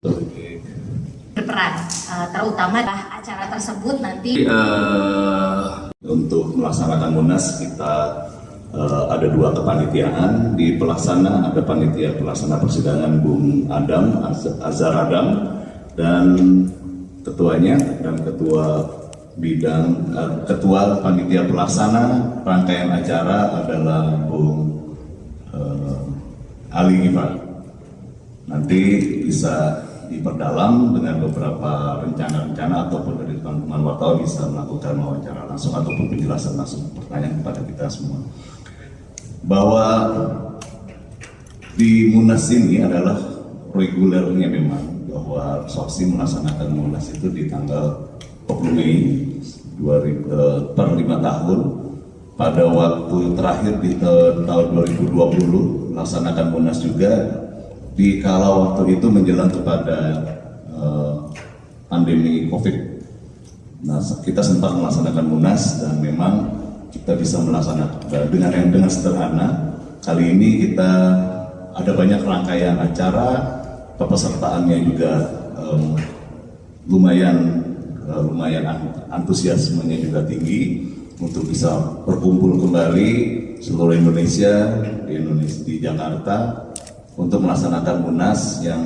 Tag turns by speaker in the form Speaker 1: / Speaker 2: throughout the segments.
Speaker 1: berperan, terutama acara tersebut nanti.
Speaker 2: Untuk melaksanakan Munas kita ada dua kepanitiaan. Di pelaksana ada panitia pelaksana persidangan Bung Adam, Azhar Adam, dan ketuanya dan ketua bidang ketua panitia pelaksana rangkaian acara adalah Bung Ali Gifar. Nanti bisa diperdalam dengan beberapa rencana-rencana ataupun dari teman-teman wartawan bisa melakukan wawancara langsung ataupun penjelasan langsung pertanyaan kepada kita semua. Bahwa di Munas ini adalah regulernya memang bahwa Soksi melaksanakan Munas itu di tanggal 20 Mei per 5 tahun. Pada waktu terakhir di tahun 2020 melaksanakan Munas juga di kala waktu itu menjelang kepada pandemi COVID. Nah, kita sempat melaksanakan Munas dan memang kita bisa melaksanakan dengan sederhana. Kali ini kita ada banyak rangkaian acara, kepesertaannya juga lumayan antusiasmenya juga tinggi untuk bisa berkumpul kembali seluruh Indonesia di Jakarta untuk melaksanakan Munas yang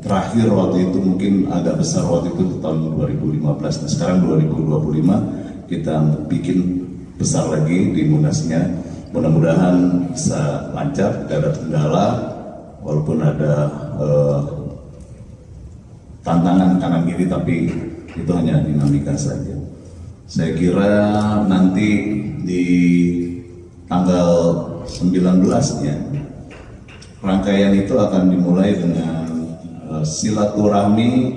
Speaker 2: terakhir waktu itu mungkin agak besar waktu itu di tahun 2015. Nah, sekarang 2025 kita bikin besar lagi di Munasnya. Mudah-mudahan bisa lancar, tidak ada kendala, walaupun ada tantangan kanan kiri, tapi itu hanya dinamika saja. Saya kira nanti di tanggal 19-nya rangkaian itu akan dimulai dengan silaturahmi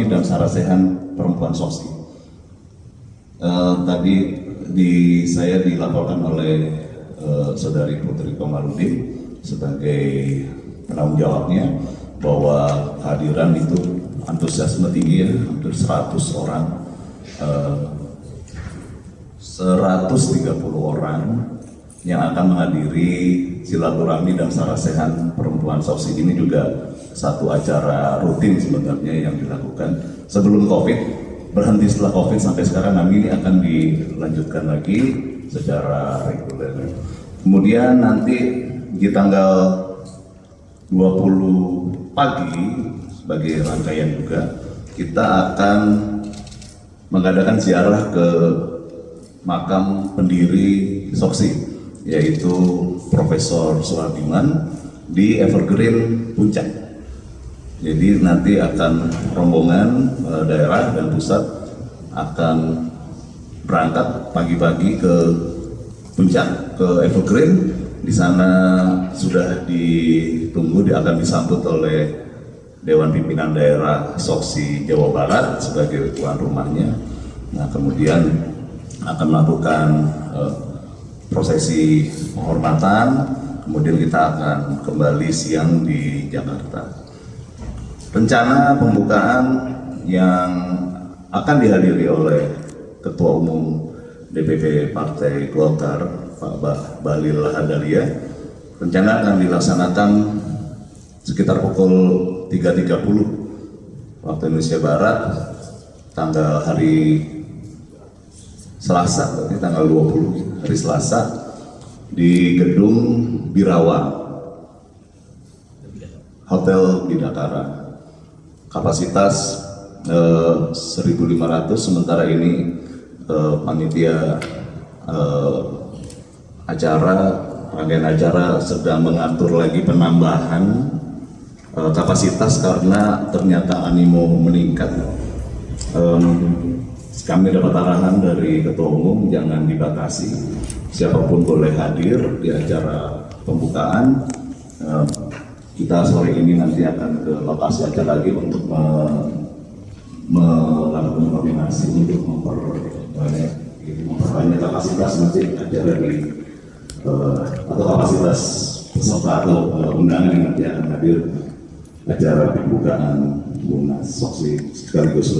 Speaker 2: dan sarasehan perempuan Soksi. Tadi saya dilaporkan oleh Saudari Putri Komarudin sebagai penanggung jawabnya bahwa kehadiran itu antusiasme tinggi, hampir 100 orang, 130 orang yang akan menghadiri silaturahmi dan sarasehan perempuan Soksi. Ini juga satu acara rutin sebenarnya yang dilakukan sebelum COVID, berhenti setelah COVID sampai sekarang. Ini akan dilanjutkan lagi secara reguler. Kemudian nanti di tanggal 20 pagi sebagai rangkaian juga kita akan mengadakan ziarah ke makam pendiri Soksi, yaitu Profesor Soehardiman di Evergreen Puncak. Jadi nanti akan rombongan daerah dan pusat akan berangkat pagi-pagi ke Puncak, ke Evergreen. Di sana sudah ditunggu, akan disambut oleh Dewan Pimpinan Daerah Soksi Jawa Barat sebagai tuan rumahnya. Nah, kemudian akan melakukan prosesi penghormatan, kemudian kita akan kembali siang di Jakarta. Rencana pembukaan yang akan dihadiri oleh Ketua Umum DPP Partai Golkar, Pak Bahlil Lahadalia, rencana akan dilaksanakan sekitar pukul 3.30 waktu Indonesia Barat, tanggal hari Selasa, berarti tanggal 20 hari Selasa di Gedung Birawa Hotel Bidakara. Kapasitas 1.500, sementara ini panitia rangkaian acara sedang mengatur lagi penambahan kapasitas karena ternyata animo meningkat. Kami dapat arahan dari Ketua Umum jangan dibatasi, siapapun boleh hadir di acara pembukaan. Kita sore ini nanti akan ke lokasi acara lagi untuk melakukan koordinasi untuk memperbanyak kapasitas nanti acara atau kapasitas peserta atau undangan yang nanti akan hadir acara pembukaan Munas Soksi sekaligus.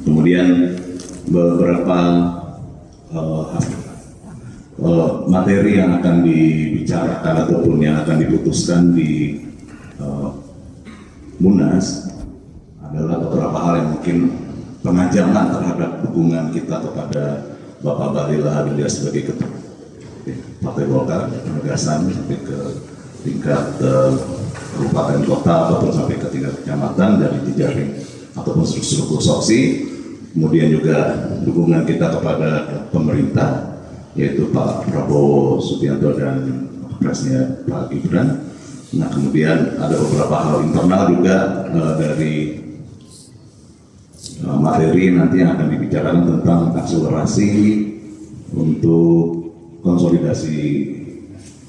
Speaker 2: Kemudian beberapa materi yang akan dibicarakan ataupun yang akan diputuskan di Munas adalah beberapa hal yang mungkin pengajaran terhadap dukungan kita kepada Bapak Bahlil Lahadalia sebagai ketua Partai Golkar, penegasan sampai ke tingkat kabupaten kota ataupun sampai ke tingkat kecamatan dari jejaring ataupun struktur soksi. Kemudian juga dukungan kita kepada pemerintah, yaitu Pak Prabowo Subianto dan Presnya Pak Gibran. Nah, kemudian ada beberapa hal internal juga dari materi nanti yang akan dibicarakan tentang akselerasi untuk konsolidasi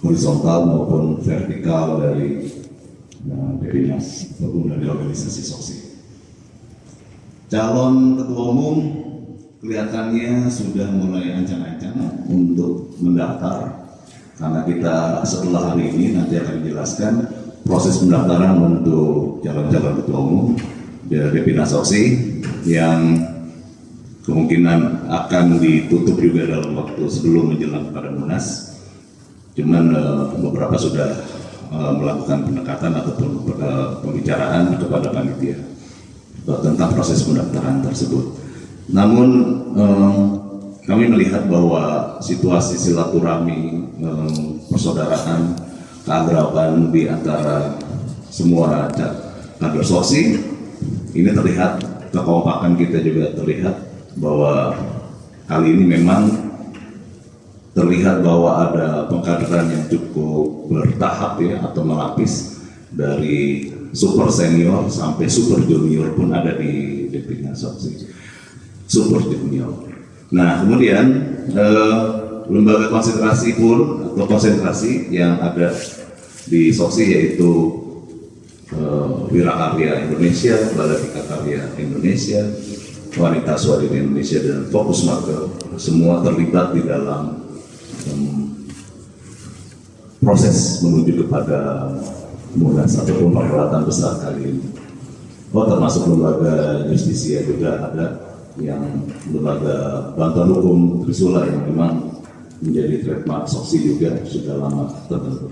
Speaker 2: horizontal maupun vertikal dari Depinas maupun dari organisasi soksi. Calon ketua umum kelihatannya sudah mulai ancang-ancang untuk mendaftar, karena kita setelah hari ini nanti akan dijelaskan proses pendaftaran untuk calon-calon ketua umum dari Depinas Soksi yang kemungkinan akan ditutup juga dalam waktu sebelum menjelang pada Munas. Cuman beberapa sudah melakukan pendekatan ataupun pembicaraan kepada panitia tentang proses pendaftaran tersebut. Namun kami melihat bahwa situasi silaturahmi, persaudaraan, keakraban di antara semua kader soksi ini terlihat, kekompakan kita juga terlihat bahwa kali ini memang terlihat bahwa ada pengkaderan yang cukup bertahap ya, atau melapis dari super senior sampai super junior pun ada di Depinas Soksi. Super junior. Nah, kemudian lembaga konsentrasi pun atau konsentrasi yang ada di Soksi yaitu Wirakarya Indonesia, Baladika Karya Indonesia, Wanita Swadina Indonesia, dan Fokus Marga semua terlibat di dalam proses menuju kepada Munas ataupun perhelatan besar kali ini. Termasuk lembaga Justisia juga ada, yang lembaga bantuan hukum Trisula yang memang menjadi trademark Soksi juga sudah lama tertentu.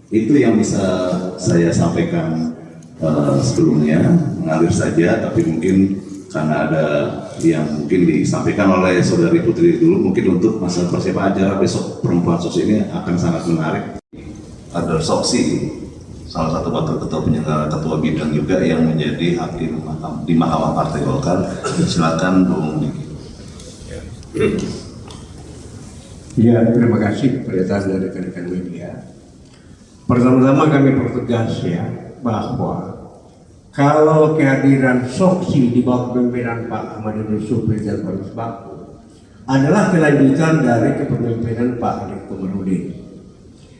Speaker 2: Itu yang bisa saya sampaikan sebelumnya, mengalir saja, tapi mungkin karena ada yang mungkin disampaikan oleh Saudari Putri dulu, mungkin untuk masa persiapan acara besok perempuan Soksi ini akan sangat menarik. Ada Soksi, salah satu wakil ketua penyelenggara ketua bidang juga yang menjadi hakim di Mahkamah Partai Golkar. Silakan Bung Niki.
Speaker 3: Ya, terima kasih pernyataan dari rekan-rekan media. Pertama-tama kami pertegas ya bahwa kalau kehadiran Soksi di bawah kepemimpinan Pak Ahmadiyah Supri dan Pak Misbahkun adalah kelanjutan dari kepemimpinan Pak Anies Komarudin.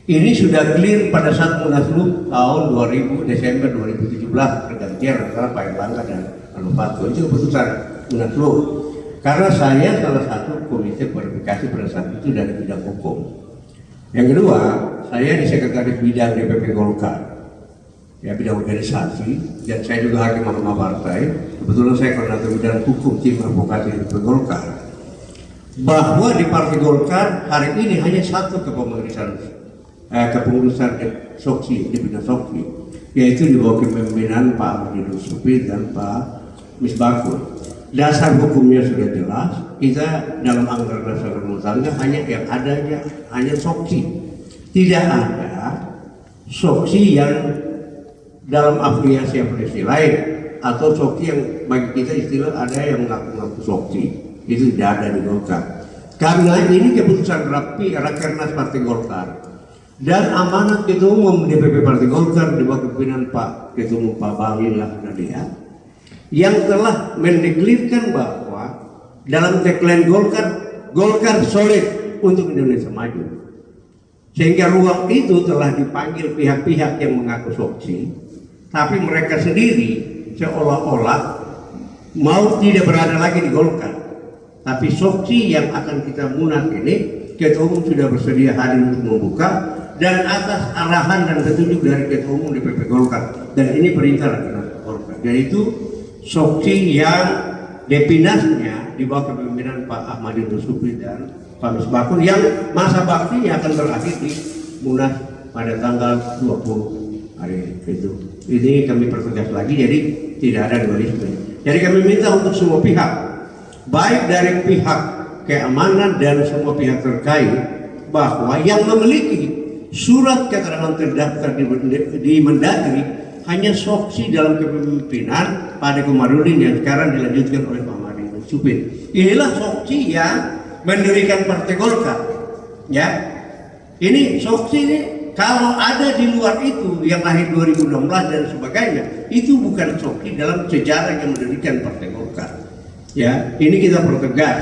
Speaker 3: Ini sudah clear pada saat Munaslup tahun 2000 Desember 2017 pergantian antara Pak Erlangga dan Novanto. Itu keputusan Munaslup. Karena saya salah satu komite verifikasi pada saat itu dari bidang hukum. Yang kedua, saya di sekretaris bidang DPP Golkar, ya bidang organisasi, dan saya juga hakim Mahkamah Partai. Kebetulan saya koordinator bidang hukum tim advokasi DPP Golkar. Bahwa di Partai Golkar hari ini hanya satu kepengurusan Soksi, di bidang Soksi, yaitu di bawah kepemimpinan Pak Ahmadiyah Supri dan Pak Misbahkun. Dasar hukumnya sudah jelas, kita dalam anggaran dasar rumah tangga hanya yang adanya hanya Soksi. Tidak ada Soksi yang dalam afiliasi lain, atau Soksi yang bagi kita istilah ada yang mengaku-ngaku Soksi. Itu tidak ada di Golkar. Karena ini keputusan rapi Rakernas Partai Golkar dan amanat Ketua Umum DPP Partai Golkar di bawah kepemimpinan Pak Ketua Umum Pak Bahlil Lahadalia yang telah mendeklirkan bahwa dalam tagline Golkar solid untuk Indonesia maju. Sehingga ruang itu telah dipanggil pihak-pihak yang mengaku Soksi, tapi mereka sendiri seolah-olah mau tidak berada lagi di Golkar. Tapi Soksi yang akan kita munas ini, Ketua Umum sudah bersedia hadir untuk membuka, dan atas arahan dan petunjuk dari Ketua Umum DPP Golkar, dan ini perintah Rakernas Golkar, yaitu Soksi yang Depinasnya di bawah kepemimpinan Pak Ahmad Yusufin dan Pak Misbakun yang masa baktinya akan berakhir di Munas pada tanggal 20 hari itu. Ini kami pertegas lagi, jadi tidak ada dualisme. Jadi kami minta untuk semua pihak, baik dari pihak keamanan dan semua pihak terkait, bahwa yang memiliki surat keterangan terdaftar di Mendagri hanya Soksi dalam kepemimpinan Pak Komarudin yang sekarang dilanjutkan oleh Pak Ahmad Yusufin. Inilah Soksi yang mendirikan Partai Golkar. Ya, ini Soksi ini kalau ada di luar itu yang lahir 2016 dan sebagainya, itu bukan Soksi dalam sejarah yang mendirikan Partai Golkar. Ya, ini kita pertegas.